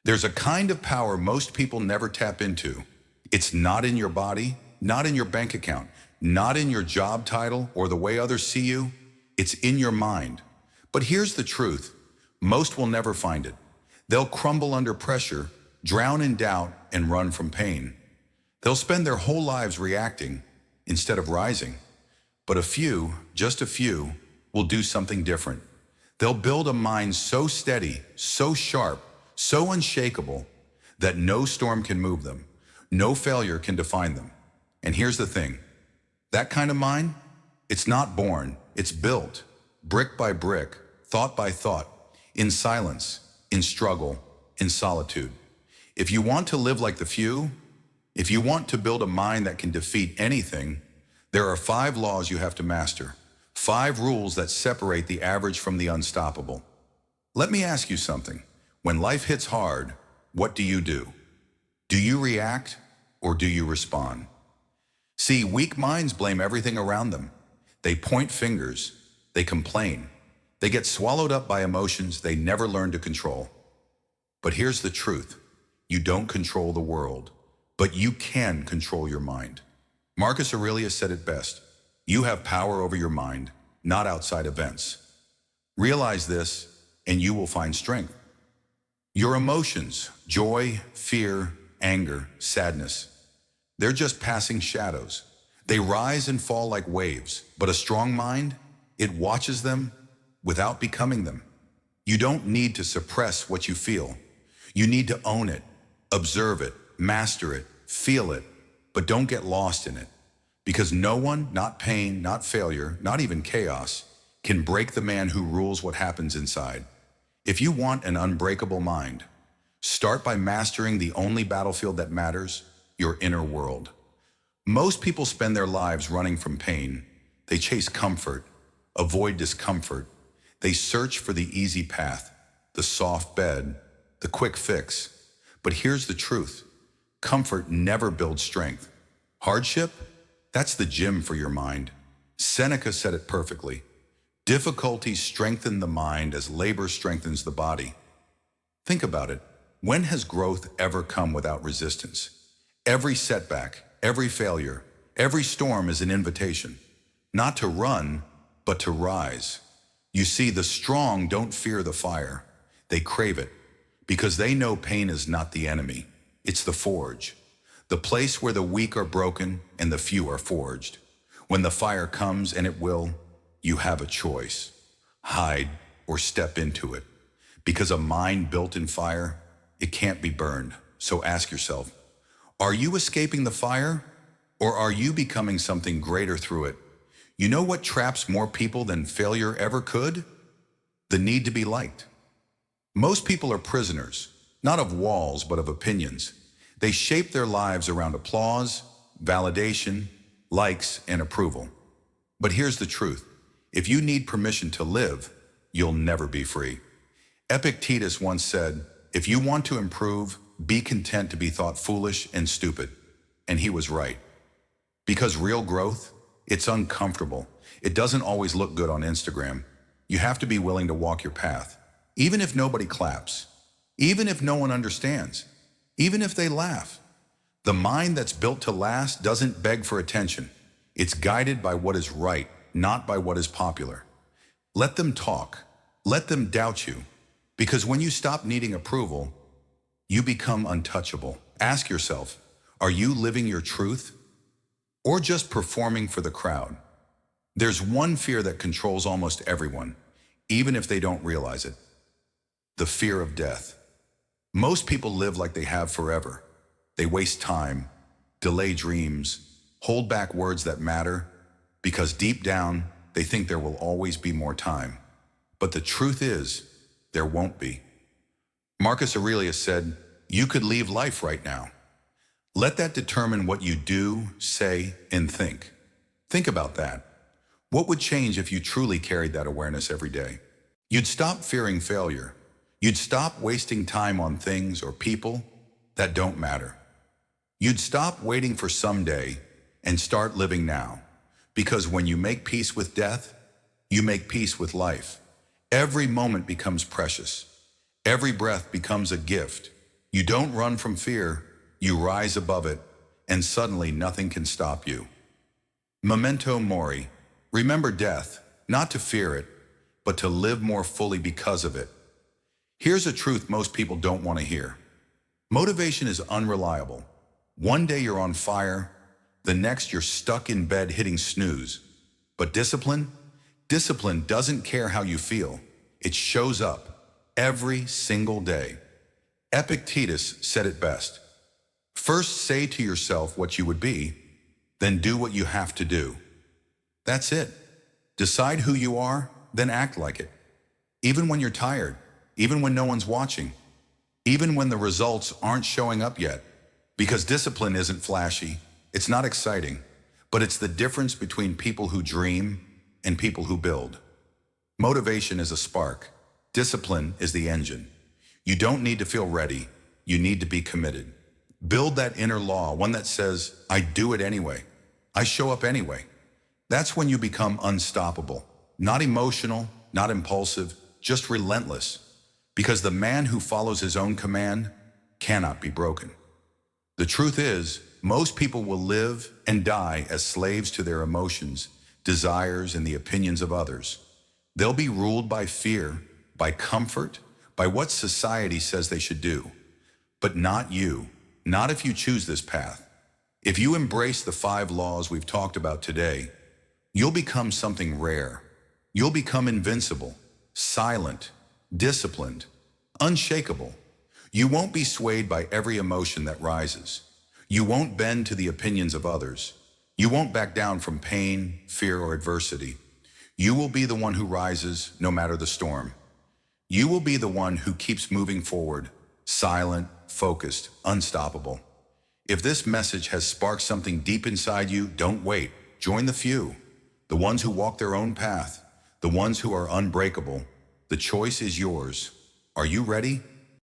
There's a kind of power most people never tap into. It's not in your body, not in your bank account, not in your job title or the way others see you. It's in your mind. But here's the truth. Most will never find it. They'll crumble under pressure, drown in doubt, and run from pain. They'll spend their whole lives reacting instead of rising. But a few, just a few, will do something different. They'll build a mind so steady, so sharp, so unshakable that no storm can move them. No failure can define them. And here's the thing. That kind of mind, it's not born, it's built, brick by brick, thought by thought, in silence, in struggle, in solitude. If you want to live like the few, if you want to build a mind that can defeat anything, there are 5 laws you have to master. 5 rules that separate the average from the unstoppable. Let me ask you something. When life hits hard, what do you do? Do you react or do you respond? See, weak minds blame everything around them. They point fingers, they complain, they get swallowed up by emotions they never learn to control. But here's the truth. You don't control the world, but you can control your mind. Marcus Aurelius said it best. You have power over your mind, not outside events. Realize this, and you will find strength. Your emotions, joy, fear, anger, sadness, they're just passing shadows. They rise and fall like waves, but a strong mind, it watches them without becoming them. You don't need to suppress what you feel. You need to own it, observe it, master it, feel it, but don't get lost in it. Because no one, not pain, not failure, not even chaos, can break the man who rules what happens inside. If you want an unbreakable mind, start by mastering the only battlefield that matters, your inner world. Most people spend their lives running from pain. They chase comfort, avoid discomfort. They search for the easy path, the soft bed, the quick fix. But here's the truth. Comfort never builds strength. Hardship? That's the gym for your mind. Seneca said it perfectly. Difficulties strengthen the mind as labor strengthens the body. Think about it. When has growth ever come without resistance? Every setback, every failure, every storm is an invitation. Not to run, but to rise. You see, the strong don't fear the fire. They crave it, because they know pain is not the enemy. It's the forge. The place where the weak are broken and the few are forged. When the fire comes, and it will, you have a choice. Hide or step into it. Because a mind built in fire, it can't be burned. So ask yourself, are you escaping the fire? Or are you becoming something greater through it? You know what traps more people than failure ever could? The need to be liked. Most people are prisoners, not of walls, but of opinions. They shape their lives around applause, validation, likes, and approval. But here's the truth. If you need permission to live, you'll never be free. Epictetus once said, if you want to improve, be content to be thought foolish and stupid. And he was right. Because real growth, it's uncomfortable. It doesn't always look good on Instagram. You have to be willing to walk your path. Even if nobody claps. Even if no one understands. Even if they laugh. The mind that's built to last doesn't beg for attention. It's guided by what is right, not by what is popular. Let them talk. Let them doubt you. Because when you stop needing approval, you become untouchable. Ask yourself, are you living your truth? Or just performing for the crowd? There's one fear that controls almost everyone, even if they don't realize it. The fear of death. Most people live like they have forever. They waste time, delay dreams, hold back words that matter, because deep down, they think there will always be more time. But the truth is, there won't be. Marcus Aurelius said, you could leave life right now. Let that determine what you do, say, and think. Think about that. What would change if you truly carried that awareness every day? You'd stop fearing failure. You'd stop wasting time on things or people that don't matter. You'd stop waiting for someday and start living now. Because when you make peace with death, you make peace with life. Every moment becomes precious. Every breath becomes a gift. You don't run from fear, you rise above it, and suddenly nothing can stop you. Memento mori. Remember death, not to fear it, but to live more fully because of it. Here's a truth most people don't want to hear. Motivation is unreliable. One day you're on fire, the next you're stuck in bed hitting snooze. But discipline? Discipline doesn't care how you feel. It shows up every single day. Epictetus said it best. First say to yourself what you would be, then do what you have to do. That's it. Decide who you are, then act like it. Even when you're tired, even when no one's watching, even when the results aren't showing up yet. Because discipline isn't flashy, it's not exciting, but it's the difference between people who dream and people who build. Motivation is a spark. Discipline is the engine. You don't need to feel ready. You need to be committed. Build that inner law, one that says, I do it anyway. I show up anyway. That's when you become unstoppable. Not emotional, not impulsive, just relentless. Because the man who follows his own command cannot be broken. The truth is, most people will live and die as slaves to their emotions, desires, and the opinions of others. They'll be ruled by fear, by comfort, by what society says they should do. But not you, not if you choose this path. If you embrace the 5 laws we've talked about today, you'll become something rare. You'll become invincible, silent, disciplined, unshakable. You won't be swayed by every emotion that rises. You won't bend to the opinions of others. You won't back down from pain, fear, or adversity. You will be the one who rises no matter the storm. You will be the one who keeps moving forward, silent, focused, unstoppable. If this message has sparked something deep inside you, don't wait. Join the few, the ones who walk their own path, the ones who are unbreakable. The choice is yours. Are you ready?